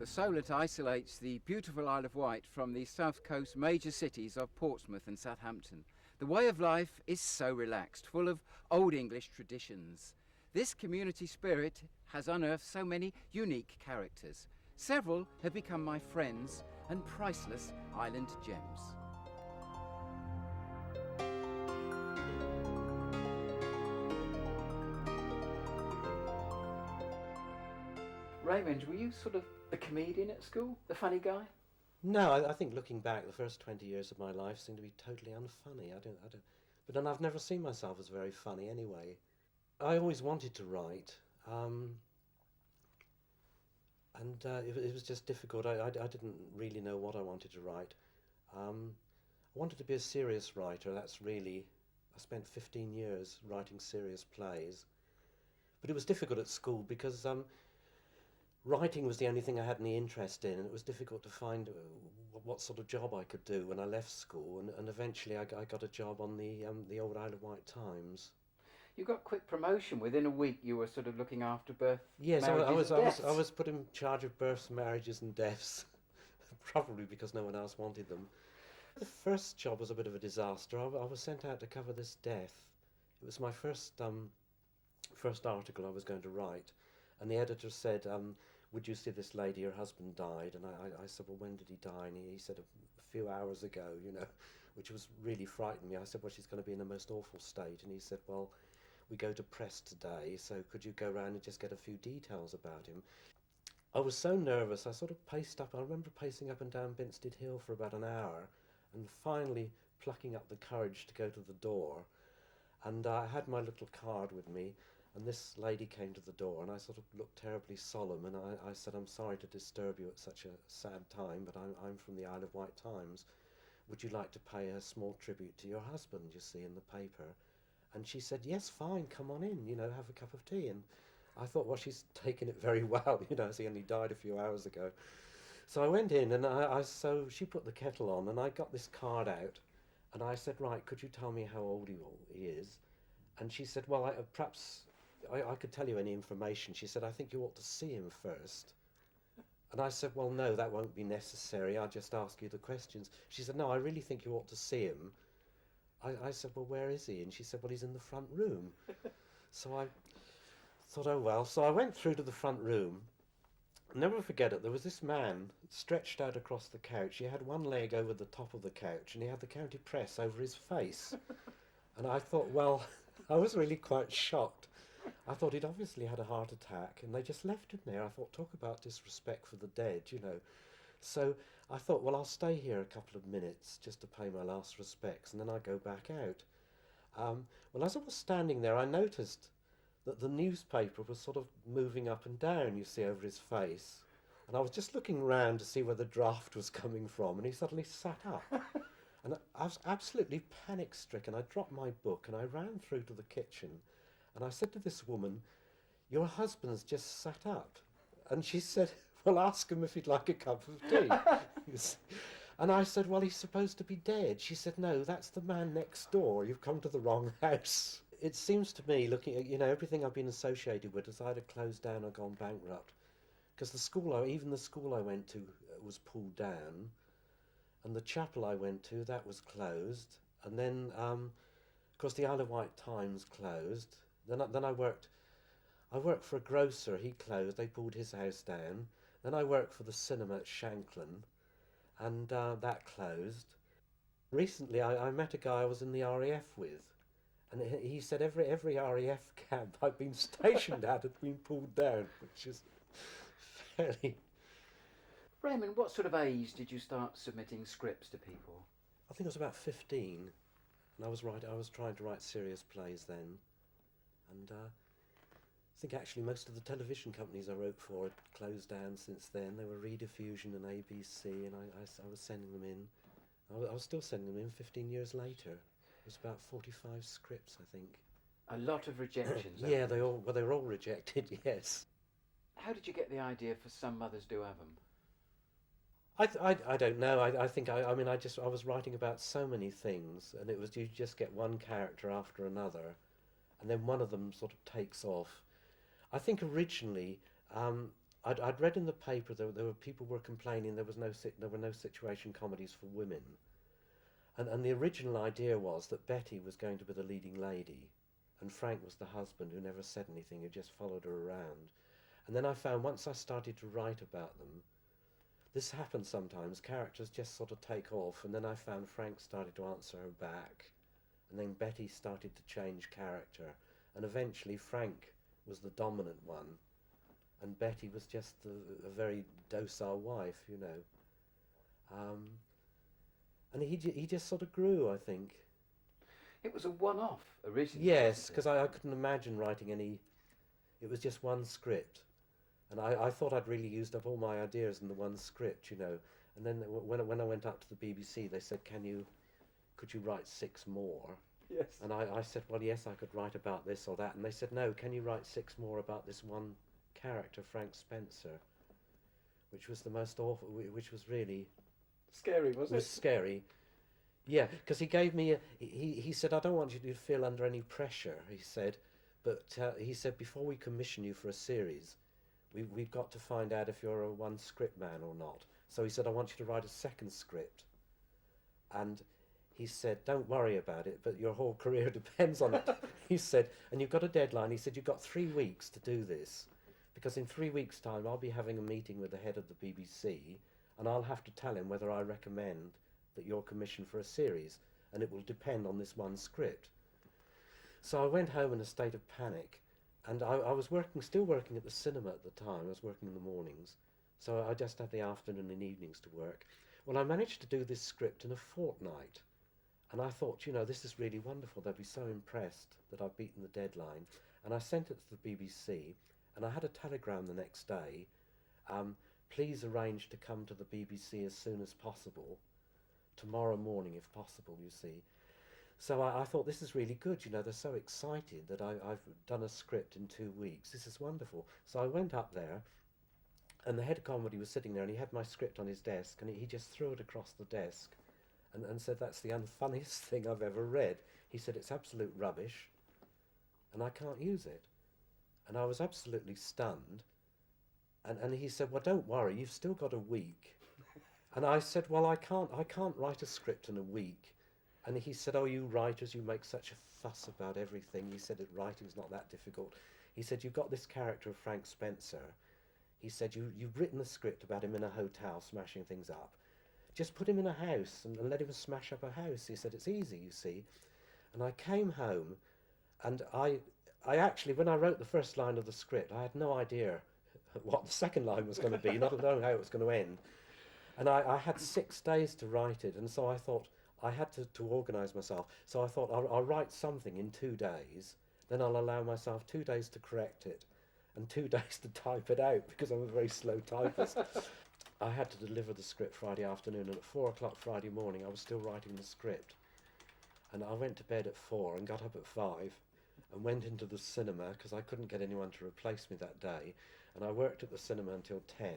Solent isolates the beautiful Isle of Wight from the south coast major cities of Portsmouth and Southampton. The way of life is so relaxed, full of old English traditions. This community spirit has unearthed so many unique characters. Several have become my friends and priceless island gems. Raymond, were you sort of the comedian at school? The funny guy? No, I think looking back, the first 20 years of my life seemed to be totally unfunny. But then I've never seen myself as very funny anyway. I always wanted to write, and it was just difficult. I didn't really know what I wanted to write. I wanted to be a serious writer. I spent 15 years writing serious plays. But it was difficult at school because writing was the only thing I had any interest in, and it was difficult to find what sort of job I could do when I left school, and eventually I got a job on the old Isle of Wight Times. You got quick promotion. Within a week you were sort of looking after birth, yes, marriages and deaths. I was put in charge of births, marriages and deaths, probably because no one else wanted them. The first job was a bit of a disaster. I was sent out to cover this death. It was my first article I was going to write, and the editor said, would you see this lady, her husband died? And I said, well, when did he die? And he said, a few hours ago, which was really frightened me. I said, well, she's going to be in the most awful state. And he said, well, we go to press today, so could you go round and just get a few details about him? I was so nervous, I sort of paced up. I remember pacing up and down Binstead Hill for about an hour, and finally plucking up the courage to go to the door. And I had my little card with me, and this lady came to the door, and I sort of looked terribly solemn, and I said, I'm sorry to disturb you at such a sad time, but I'm from the Isle of Wight Times. Would you like to pay a small tribute to your husband, you see, in the paper? And she said, yes, fine, come on in, have a cup of tea. And I thought, well, she's taken it very well, as he only died a few hours ago. So I went in, and so she put the kettle on, and I got this card out, and I said, right, could you tell me how old he is? And she said, well, perhaps I could tell you any information. She said, I think you ought to see him first. And I said, well, no, that won't be necessary. I'll just ask you the questions. She said, no, I really think you ought to see him. I said, well, where is he? And she said, well, he's in the front room. So I thought, oh, well. So I went through to the front room. I'll never forget it. There was this man stretched out across the couch. He had one leg over the top of the couch, and he had the county press over his face. And I thought, well, I was really quite shocked. I thought he'd obviously had a heart attack, and they just left him there. I thought, talk about disrespect for the dead, So I thought, well, I'll stay here a couple of minutes just to pay my last respects, and then I'll go back out. Well, as I was standing there, I noticed that the newspaper was sort of moving up and down, you see, over his face. And I was just looking round to see where the draft was coming from, and he suddenly sat up. And I was absolutely panic-stricken. I dropped my book, and I ran through to the kitchen. And I said to this woman, your husband's just sat up. And she said, well, ask him if he'd like a cup of tea. And I said, well, he's supposed to be dead. She said, no, that's the man next door. You've come to the wrong house. It seems to me, looking at, everything I've been associated with has either closed down or gone bankrupt. Because even the school I went to was pulled down. And the chapel I went to, that was closed. And then, of course, the Isle of Wight Times closed. Then I worked for a grocer. He closed. They pulled his house down. Then I worked for the cinema at Shanklin, and that closed. Recently, I met a guy I was in the RAF with, and he said every RAF camp I've been stationed at had been pulled down, which is fairly... Raymond, what sort of age did you start submitting scripts to people? I think I was about 15, and I was trying to write serious plays then. And I think actually most of the television companies I wrote for had closed down since then. They were Rediffusion and ABC, and I was sending them in. I was still sending them in 15 years later. It was about 45 scripts, I think. A lot of rejections. Yeah, they were all rejected, yes. How did you get the idea for Some Mothers Do Have 'Em? I don't know. I was writing about so many things, and it was, you just get one character after another, and then one of them sort of takes off. I think originally I'd read in the paper there were people were complaining there were no situation comedies for women, and the original idea was that Betty was going to be the leading lady, and Frank was the husband who never said anything, who just followed her around. And then I found once I started to write about them, this happens sometimes, characters just sort of take off, and then I found Frank started to answer her back, and then Betty started to change character, and eventually Frank was the dominant one, and Betty was just a very docile wife, you know. And he just sort of grew, I think. It was a one-off originally. Yes, because I couldn't imagine writing any. It was just one script, and I thought I'd really used up all my ideas in the one script, you know. And then when I went up to the BBC, they said, could you write 6 more? Yes. And I said, well, yes, I could write about this or that. And they said, no, can you write 6 more about this one character, Frank Spencer, which was the most awful, which was really Scary, was it? was scary. Yeah, because he gave me he said, I don't want you to feel under any pressure, he said, but he said, before we commission you for a series, we've got to find out if you're a one script man or not. So he said, I want you to write a second script. And he said, don't worry about it, but your whole career depends on it. He said, and you've got a deadline. He said, you've got 3 weeks to do this, because in 3 weeks' time I'll be having a meeting with the head of the BBC, and I'll have to tell him whether I recommend that you're commissioned for a series, and it will depend on this one script. So I went home in a state of panic, and I was still working at the cinema at the time. I was working in the mornings, so I just had the afternoon and evenings to work. Well, I managed to do this script in a fortnight, and I thought, you know, this is really wonderful. They'll be so impressed that I've beaten the deadline. And I sent it to the BBC, and I had a telegram the next day, please arrange to come to the BBC as soon as possible, tomorrow morning if possible, you see. So I thought, this is really good, you know, they're so excited that I've done a script in 2 weeks. This is wonderful. So I went up there, and the head of comedy was sitting there, and he had my script on his desk, and he just threw it across the desk and said, that's the unfunniest thing I've ever read. He said, it's absolute rubbish, and I can't use it. And I was absolutely stunned. And he said, well, don't worry, you've still got a week. And I said, well, I can't write a script in a week. And he said, oh, you writers, you make such a fuss about everything. He said, writing's not that difficult. He said, you've got this character of Frank Spencer. He said, you've written a script about him in a hotel smashing things up. Just put him in a house and let him smash up a house. He said, it's easy, you see. And I came home, and I actually, when I wrote the first line of the script, I had no idea what the second line was going to be, not knowing how it was going to end. And I had 6 days to write it, and so I thought I had to organise myself. So I thought, I'll write something in 2 days, then I'll allow myself 2 days to correct it, and 2 days to type it out, because I'm a very slow typist. I had to deliver the script Friday afternoon, and at 4 o'clock Friday morning I was still writing the script. And I went to bed at 4 and got up at 5 and went into the cinema, because I couldn't get anyone to replace me that day, and I worked at the cinema until 10,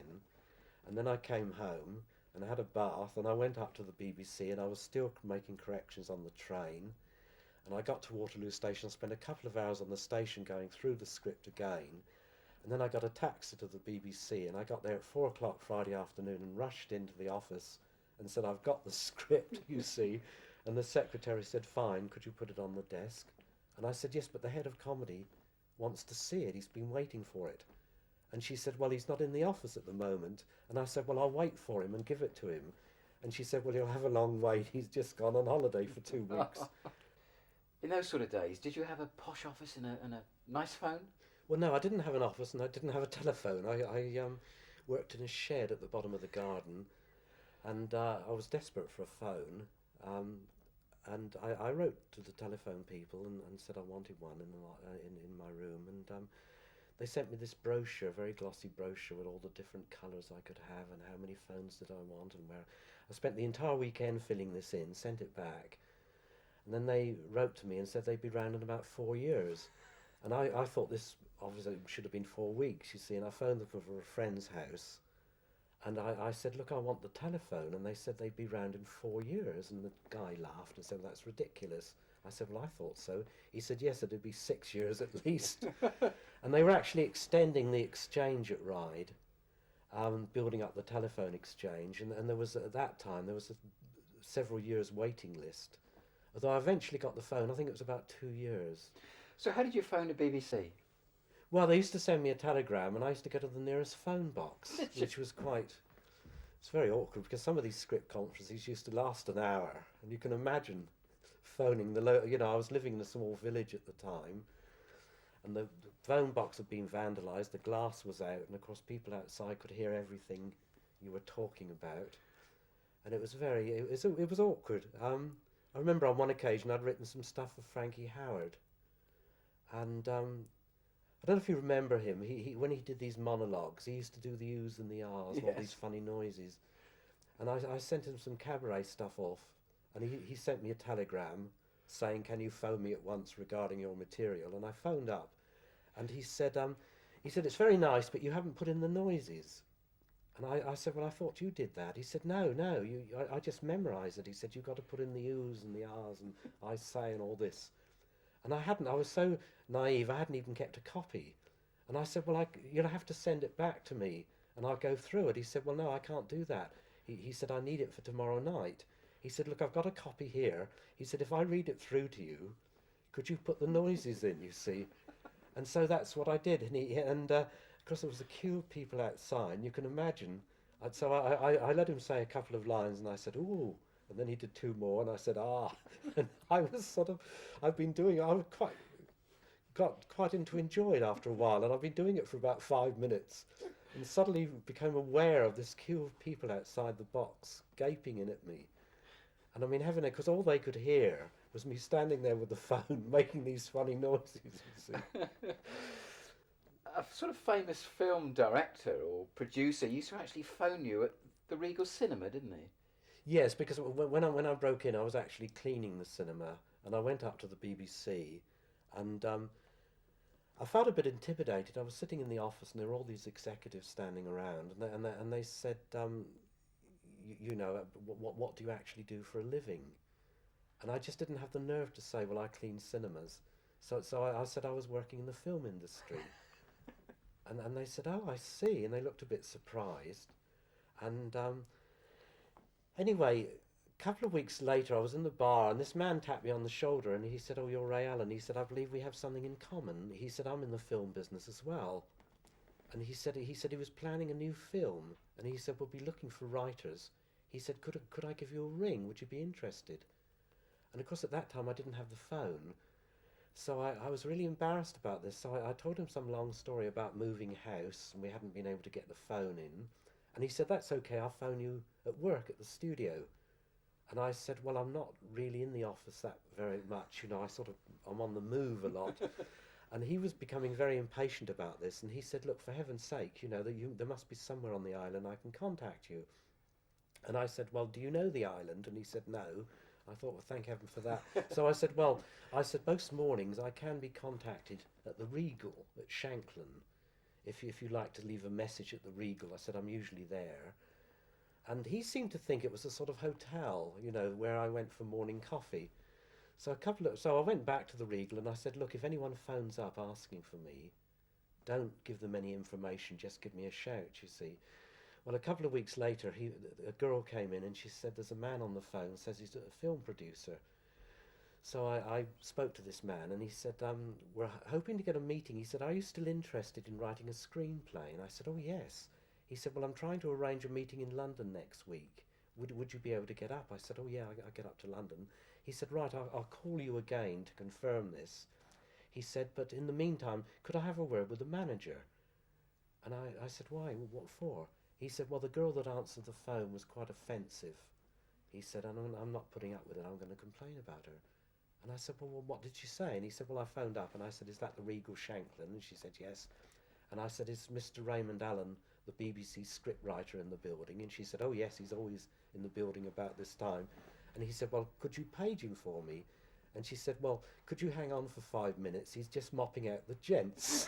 and then I came home and I had a bath, and I went up to the BBC, and I was still making corrections on the train, and I got to Waterloo Station. I spent a couple of hours on the station going through the script again, and then I got a taxi to the BBC, and I got there at 4 o'clock Friday afternoon and rushed into the office and said, I've got the script, you see. And the secretary said, fine, could you put it on the desk? And I said, yes, but the head of comedy wants to see it. He's been waiting for it. And she said, well, he's not in the office at the moment. And I said, well, I'll wait for him and give it to him. And she said, well, he'll have a long wait. He's just gone on holiday for 2 weeks. In those sort of days, did you have a posh office and a nice phone? Well, no, I didn't have an office, and I didn't have a telephone. I worked in a shed at the bottom of the garden, and I was desperate for a phone. And I wrote to the telephone people and said I wanted one in my room, and they sent me this brochure, a very glossy brochure with all the different colours I could have and how many phones did I want and where. I spent the entire weekend filling this in, sent it back, and then they wrote to me and said they'd be round in about 4 years. And I thought this obviously should have been 4 weeks, you see, and I phoned them for a friend's house, and I said, look, I want the telephone, and they said they'd be round in 4 years, and the guy laughed and said, well, that's ridiculous. I said, well, I thought so. He said, yes, it'd be 6 years at least. And they were actually extending the exchange at Ryde, building up the telephone exchange, and there was, at that time, there was a several years waiting list. Although I eventually got the phone, I think it was about 2 years. So how did you phone the BBC? Well, they used to send me a telegram, and I used to go to the nearest phone box, which was quite... It's very awkward, because some of these script conferences used to last an hour, and you can imagine phoning I was living in a small village at the time, and the phone box had been vandalised, the glass was out, and of course people outside could hear everything you were talking about, and it was awkward. I remember on one occasion I'd written some stuff for Frankie Howard, and I don't know if you remember him. He when he did these monologues, he used to do the oohs and the ahs, and all these funny noises. And I sent him some cabaret stuff off, and he sent me a telegram saying, "Can you phone me at once regarding your material?" And I phoned up, and he said, "It's very nice, but you haven't put in the noises." And I said, "Well, I thought you did that." He said, "No, I just memorised it." He said, "You've got to put in the oohs and the ahs and I say and all this." And I was so naive, I hadn't even kept a copy. And I said, "Well, you'll have to send it back to me and I'll go through it." He said, "Well, no, I can't do that." He said, "I need it for tomorrow night." He said, "Look, I've got a copy here." He said, "If I read it through to you, could you put the noises in, you see?" And so that's what I did. And of course, there was a queue of people outside, and you can imagine. So I let him say a couple of lines, and I said, "Ooh." And then he did two more, and I said, "Ah." And I was got quite into enjoy it after a while, and I've been doing it for about 5 minutes, and suddenly became aware of this queue of people outside the box, gaping in at me. And I mean, heaven, because all they could hear was me standing there with the phone, making these funny noises, you see. A sort of famous film director or producer used to actually phone you at the Regal Cinema, didn't he? Yes, because when I broke in, I was actually cleaning the cinema, and I went up to the BBC, and I felt a bit intimidated. I was sitting in the office, and there were all these executives standing around, and they said, what do you actually do for a living? And I just didn't have the nerve to say, "Well, I clean cinemas." So I said I was working in the film industry. And they said, "Oh, I see," and they looked a bit surprised. And anyway, a couple of weeks later, I was in the bar, and this man tapped me on the shoulder, and he said, "Oh, you're Ray Allen." He said, "I believe we have something in common." He said, "I'm in the film business as well." And he said he was planning a new film, and he said, "We'll be looking for writers." He said, could I give you a ring? Would you be interested?" And of course, at that time, I didn't have the phone. So I was really embarrassed about this. So I told him some long story about moving house, and we hadn't been able to get the phone in. And he said, "That's okay, I'll phone you at work at the studio." And I said, "Well, I'm not really in the office that very much. I'm on the move a lot." And he was becoming very impatient about this. And he said, "Look, for heaven's sake, there must be somewhere on the island I can contact you." And I said, "Well, do you know the island?" And he said, "No." I thought, well, thank heaven for that. So I said, most mornings I can be contacted at the Regal at Shanklin. If you like to leave a message at the Regal, I said, I'm usually there. And he seemed to think it was a sort of hotel, where I went for morning coffee. So I went back to the Regal and I said, "Look, if anyone phones up asking for me, don't give them any information, just give me a shout, you see." Well, a couple of weeks later, a girl came in and she said, "There's a man on the phone, says he's a film producer." So I spoke to this man, and he said, "We're hoping to get a meeting." He said, "Are you still interested in writing a screenplay?" And I said, "Oh, yes." He said, "Well, I'm trying to arrange a meeting in London next week. Would you be able to get up?" I said, "Oh, yeah, I'll get up to London." He said, "Right, I'll call you again to confirm this." He said, "But in the meantime, could I have a word with the manager?" And I said, "Why? What for?" He said, "Well, the girl that answered the phone was quite offensive." He said, I'm not putting up with it, I'm going to complain about her." And I said, well, what did she say?" And he said, "Well, I phoned up and I said, 'Is that the Regal Shanklin?' And she said, 'Yes.' And I said, 'Is Mr. Raymond Allen, the BBC scriptwriter, in the building?' And she said, 'Oh, yes, he's always in the building about this time.' And he said, 'Well, could you page him for me?' And she said, 'Well, could you hang on for 5 minutes? He's just mopping out the gents.'"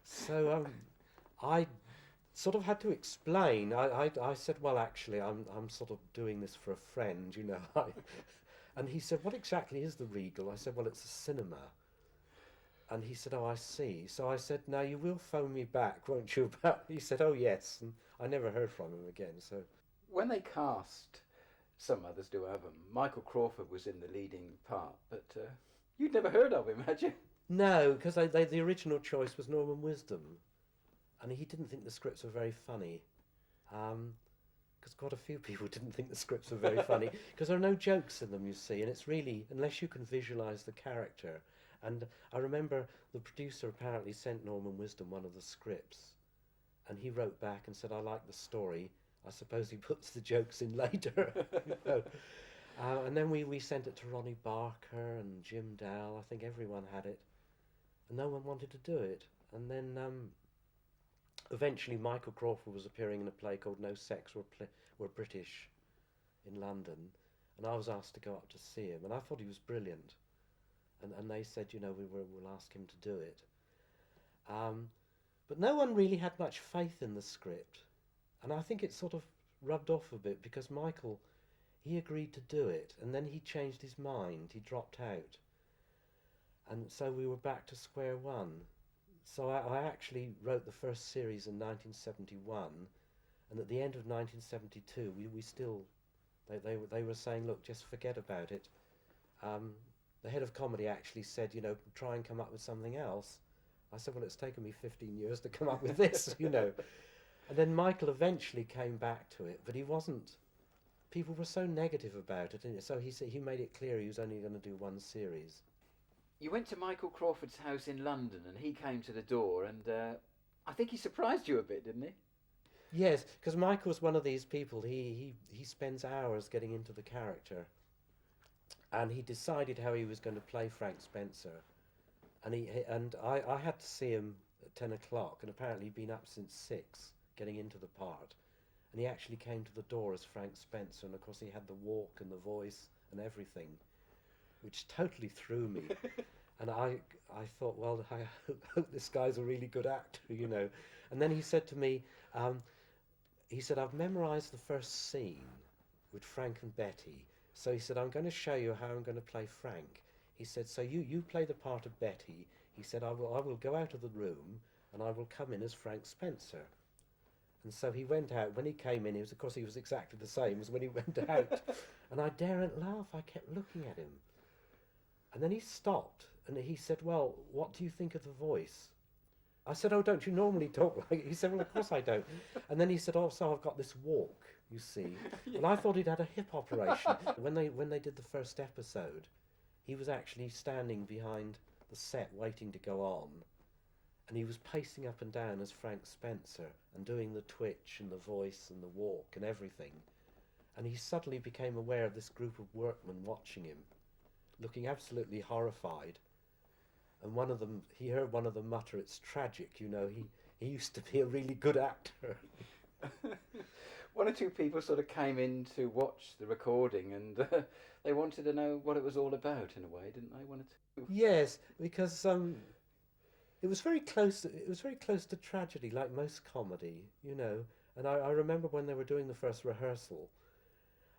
So I sort of had to explain. I said, "Well, actually, I'm sort of doing this for a friend, And he said, "What exactly is the Regal?" I said, "Well, it's a cinema." And he said, oh, I see. So I said, now you will phone me back, won't you? He said, oh, yes. And I never heard from him again. So When they cast Some Others Do Have 'Em, Michael Crawford was in the leading part, but you'd never heard of him, had you? no, because the original choice was Norman Wisdom. And he didn't think the scripts were very funny. Because quite a few people didn't think the scripts were very funny. Because there are no jokes in them, you see. And it's really, unless you can visualise the character. And I remember the producer apparently sent Norman Wisdom one of the scripts. And he wrote back and said, I like the story. I suppose he puts the jokes in later. You know. And then we sent it to Ronnie Barker and Jim Dow. I think everyone had it. And no one wanted to do it. And then eventually Michael Crawford was appearing in a play called No Sex Were British in London. And I was asked to go up to see him. And I thought he was brilliant. And they said, you know, we'll ask him to do it. But no one really had much faith in the script. And I think it sort of rubbed off a bit because Michael, he agreed to do it. And then he changed his mind. He dropped out. And so we were back to square one. So I actually wrote the first series in 1971. And at the end of 1972, we still, they were saying, look, just forget about it. The head of comedy actually said, you know, try and come up with something else. I said, well, it's taken me 15 years to come up with this, you know. And then Michael eventually came back to it, but he wasn't. People were so negative about it, and so he made it clear he was only going to do one series. You went to Michael Crawford's house in London and he came to the door and I think he surprised you a bit, didn't he? Yes, because Michael was one of these people, he spends hours getting into the character. And he decided how he was going to play Frank Spencer. And I had to see him at 10 o'clock, and apparently he'd been up since 6, getting into the part. And he actually came to the door as Frank Spencer, and of course he had the walk and the voice and everything, which totally threw me. And I thought, well, I hope this guy's a really good actor, you know. And then he said to me, he said, I've memorised the first scene with Frank and Betty. So he said, I'm going to show you how I'm going to play Frank. He said, so you play the part of Betty. He said, I will go out of the room and I will come in as Frank Spencer. And so he went out. When he came in, of course he was exactly the same as when he went out. And I daren't laugh. I kept looking at him. And then he stopped and he said, well, what do you think of the voice? I said, oh, don't you normally talk like it? He said, well, of course I don't. And then he said, oh, so I've got this walk, you see. Yeah. And I thought he'd had a hip operation. When they did the first episode, he was actually standing behind the set waiting to go on. And he was pacing up and down as Frank Spencer and doing the twitch and the voice and the walk and everything. And he suddenly became aware of this group of workmen watching him, looking absolutely horrified. And one of them, he heard one of them mutter, it's tragic, you know, he used to be a really good actor. One or two people sort of came in to watch the recording and they wanted to know what it was all about in a way, didn't they? One or two. Yes, because it was very close to tragedy, like most comedy, you know. And I remember when they were doing the first rehearsal,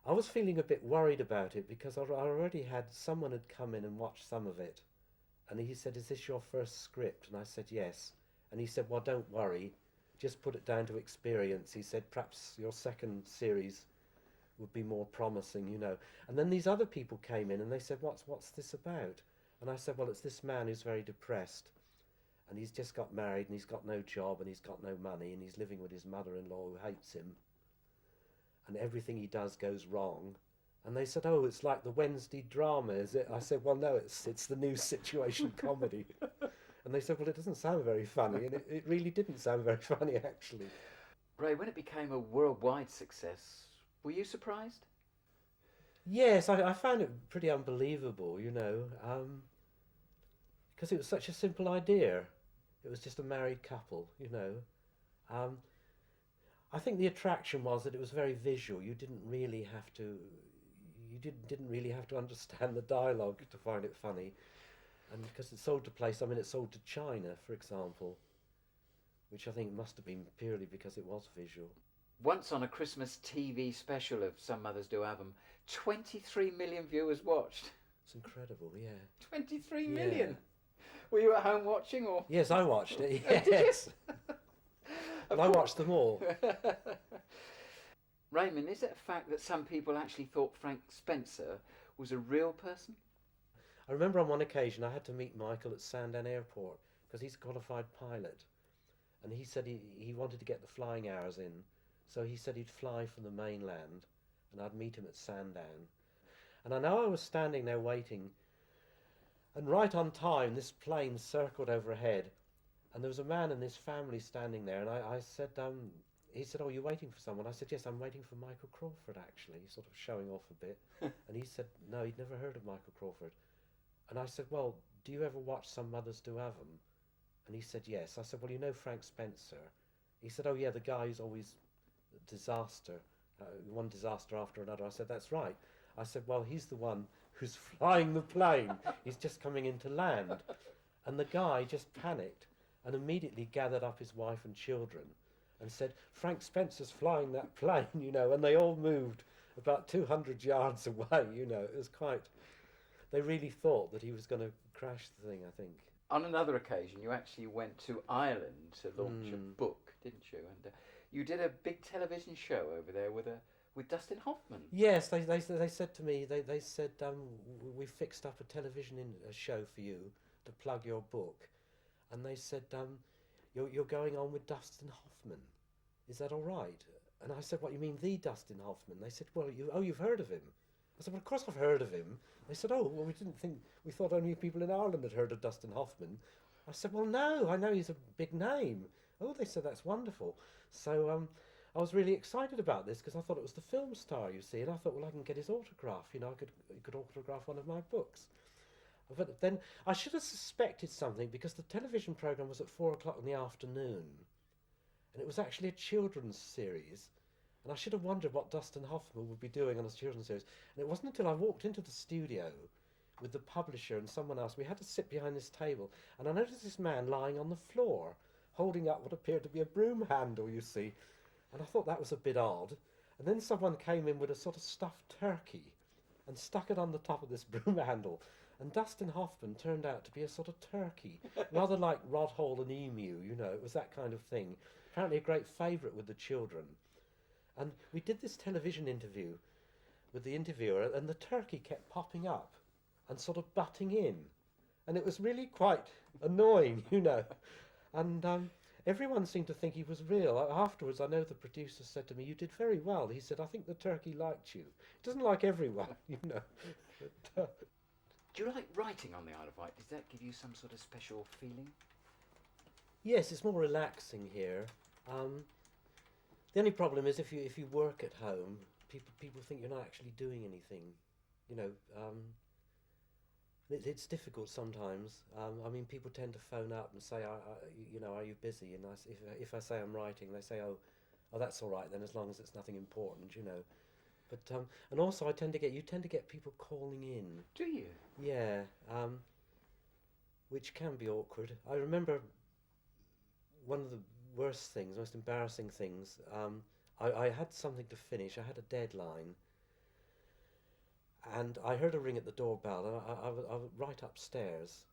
I was feeling a bit worried about it because I already had, someone had come in and watched some of it. And he said, is this your first script? And I said, yes. And he said, well, don't worry, just put it down to experience. He said, perhaps your second series would be more promising, you know. And then these other people came in and they said, what's this about? And I said, well, it's this man who's very depressed. And he's just got married and he's got no job and he's got no money and he's living with his mother-in-law who hates him. And everything he does goes wrong. And they said, oh, it's like the Wednesday drama, is it? I said, well, no, it's the new situation comedy. And they said, well, it doesn't sound very funny. And it really didn't sound very funny, actually. Ray, when it became a worldwide success, were you surprised? Yes, I found it pretty unbelievable, you know, because it was such a simple idea. It was just a married couple, you know. I think the attraction was that it was very visual. You didn't really have to... You didn't really have to understand the dialogue to find it funny. And because it sold to places, I mean, it sold to China, for example, which I think must have been purely because it was visual. Once on a Christmas TV special of Some Mothers Do Have 'Em, 23 million viewers watched. It's incredible, yeah. 23 million! Were you at home watching, or? Yes, I watched it, Did you? yes. And I watched them all. Raymond, is it a fact that some people actually thought Frank Spencer was a real person? I remember on one occasion I had to meet Michael at Sandown Airport because he's a qualified pilot. And he said he wanted to get the flying hours in. So he said he'd fly from the mainland and I'd meet him at Sandown. And I know I was standing there waiting, and right on time this plane circled overhead, and there was a man and his family standing there, and I said, he said, "Oh, you're waiting for someone?" I said, "Yes, I'm waiting for Michael Crawford, actually," sort of showing off a bit. And he said, no, he'd never heard of Michael Crawford. And I said, "Well, do you ever watch Some Mothers Do Have 'Em?" And he said, "Yes." I said, "Well, you know Frank Spencer?" He said, "Oh, yeah, the guy who's always disaster, one disaster after another." I said, "That's right." I said, "Well, he's the one who's flying the plane. He's just coming into land." And the guy just panicked and immediately gathered up his wife and children and said, "Frank Spencer's flying that plane," you know, and they all moved about 200 yards away, you know. It was quite, they really thought that he was going to crash the thing, I think. On another occasion, you actually went to Ireland to launch a book, didn't you? And you did a big television show over there with Dustin Hoffman. Yes, they said to me, they said, "We fixed up a television show for you to plug your book." And they said, you're going on with Dustin Hoffman. Is that all right?" And I said, "What, you mean the Dustin Hoffman?" They said, "Well, you've heard of him." I said, "Well, of course I've heard of him." They said, "Oh, well, we thought only people in Ireland had heard of Dustin Hoffman." I said, "Well, no, I know he's a big name." "Oh," they said, "that's wonderful." So I was really excited about this because I thought it was the film star, you see, and I thought, well, I can get his autograph, you know, he could autograph one of my books. But then I should have suspected something because the television programme was at 4 o'clock in the afternoon, and it was actually a children's series, and I should have wondered what Dustin Hoffman would be doing on a children's series. And it wasn't until I walked into the studio with the publisher and someone else, we had to sit behind this table, and I noticed this man lying on the floor, holding up what appeared to be a broom handle, you see, and I thought that was a bit odd. And then someone came in with a sort of stuffed turkey and stuck it on the top of this broom handle. And Dustin Hoffman turned out to be a sort of turkey, rather like Rod Hall and Emu, you know, it was that kind of thing. Apparently a great favourite with the children. And we did this television interview with the interviewer, and the turkey kept popping up and sort of butting in. And it was really quite annoying, you know. And everyone seemed to think he was real. Afterwards, I know the producer said to me, "You did very well." He said, "I think the turkey liked you." It doesn't like everyone, you know. But, Do you like writing on the Isle of Wight? Does that give you some sort of special feeling? yes, it's more relaxing here. The only problem is if you work at home, people think you're not actually doing anything. You know, it's difficult sometimes. I mean, people tend to phone up and say, you know, "Are you busy?" And if I say I'm writing, they say, "Oh, that's all right then, as long as it's nothing important," you know. But and also you tend to get people calling in. Do you? Yeah, which can be awkward. I remember one of the worst things, most embarrassing things. I had something to finish. I had a deadline, and I heard a ring at the doorbell. And I was right upstairs,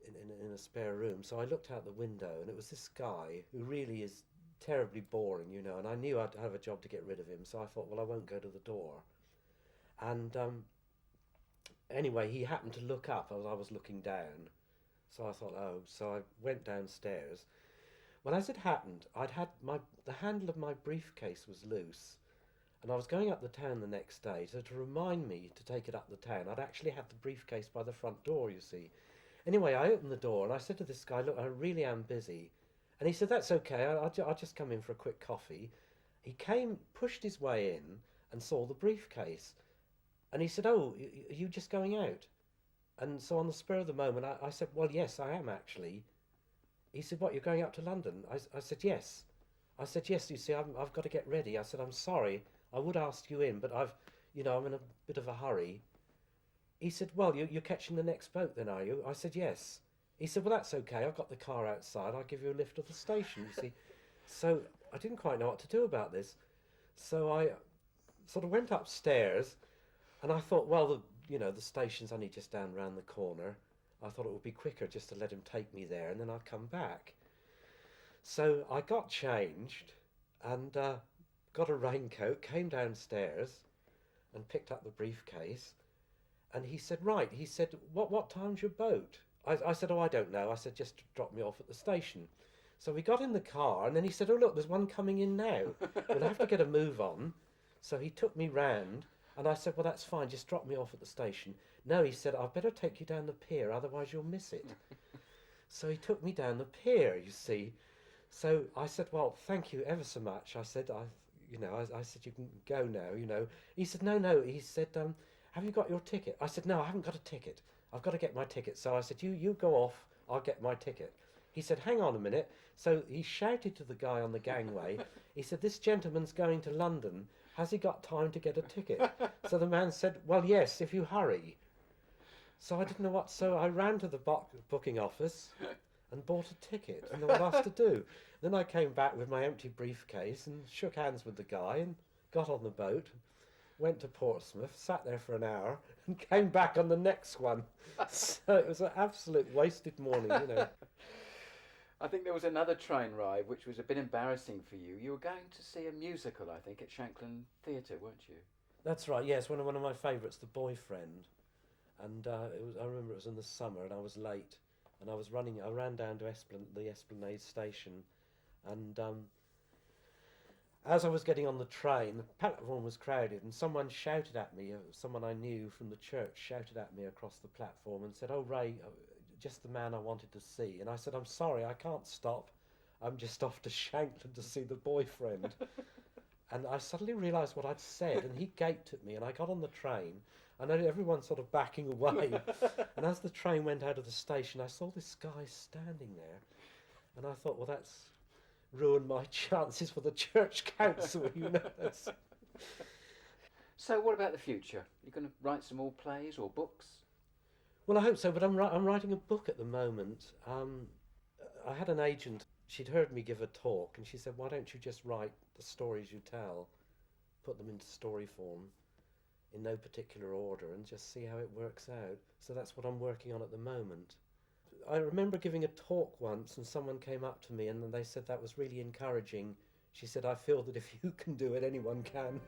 in a spare room. So I looked out the window, and it was this guy who really is terribly boring, you know. And I knew I'd have a job to get rid of him. So I thought, well, I won't go to the door. And anyway, he happened to look up as I was looking down. So I thought, oh. So I went downstairs. Well, as it happened, the handle of my briefcase was loose, and I was going up the town the next day. So to remind me to take it up the town, I'd actually had the briefcase by the front door, you see. Anyway, I opened the door and I said to this guy, "Look, I really am busy." And he said, "That's okay, I'll just come in for a quick coffee." He came, pushed his way in and saw the briefcase. And he said, "Oh, are you just going out?" And so on the spur of the moment, I said, "Well, yes, I am actually." He said, "What, you're going up to London?" I said, "Yes." I said, "Yes, you see, I've got to get ready." I said, "I'm sorry, I would ask you in, but I'm in a bit of a hurry." He said, "Well, you're catching the next boat then, are you?" I said, "Yes." He said, "Well, that's okay, I've got the car outside, I'll give you a lift to the station," you see. So I didn't quite know what to do about this. So I sort of went upstairs, and I thought, well, the station's only just down round the corner. I thought it would be quicker just to let him take me there and then I'd come back. So I got changed and got a raincoat, came downstairs and picked up the briefcase. And he said, right, he said, what time's your boat? I said, oh, I don't know. I said, just drop me off at the station. So we got in the car and then he said, oh, look, there's one coming in now. We'll have to get a move on. So he took me round and I said, well, that's fine, just drop me off at the station. No, he said, I'd better take you down the pier, otherwise you'll miss it. So he took me down the pier, you see. So I said, well, thank you ever so much. I said, I said, you can go now, you know. He said, no. He said, have you got your ticket? I said, no, I haven't got a ticket. I've got to get my ticket. So I said, you go off, I'll get my ticket. He said, hang on a minute. So he shouted to the guy on the gangway. He said, this gentleman's going to London. Has he got time to get a ticket? So the man said, well, yes, if you hurry. So I didn't know what, so I ran to the booking office and bought a ticket, and what else to do? Then I came back with my empty briefcase and shook hands with the guy and got on the boat, went to Portsmouth, sat there for an hour, and came back on the next one. So it was an absolute wasted morning, you know. I think there was another train ride which was a bit embarrassing for you. You were going to see a musical, I think, at Shanklin Theatre, weren't you? That's right, yes, one of my favourites, The Boyfriend. And I remember it was in the summer and I was late. And I ran down to the Esplanade station. And as I was getting on the train, the platform was crowded and someone shouted at me, someone I knew from the church shouted at me across the platform and said, oh, Ray, just the man I wanted to see. And I said, I'm sorry, I can't stop. I'm just off to Shanklin to see The Boyfriend. And I suddenly realised what I'd said, and he gaped at me, and I got on the train, and everyone sort of backing away. And as the train went out of the station, I saw this guy standing there, and I thought, well, that's ruined my chances for the church council, you know. So what about the future? You're going to write some more plays or books? Well, I hope so, but I'm writing a book at the moment. I had an agent. She'd heard me give a talk, and she said, why don't you just write the stories you tell, put them into story form in no particular order, and just see how it works out. So that's what I'm working on at the moment. I remember giving a talk once, and someone came up to me, and they said that was really encouraging. She said, I feel that if you can do it, anyone can.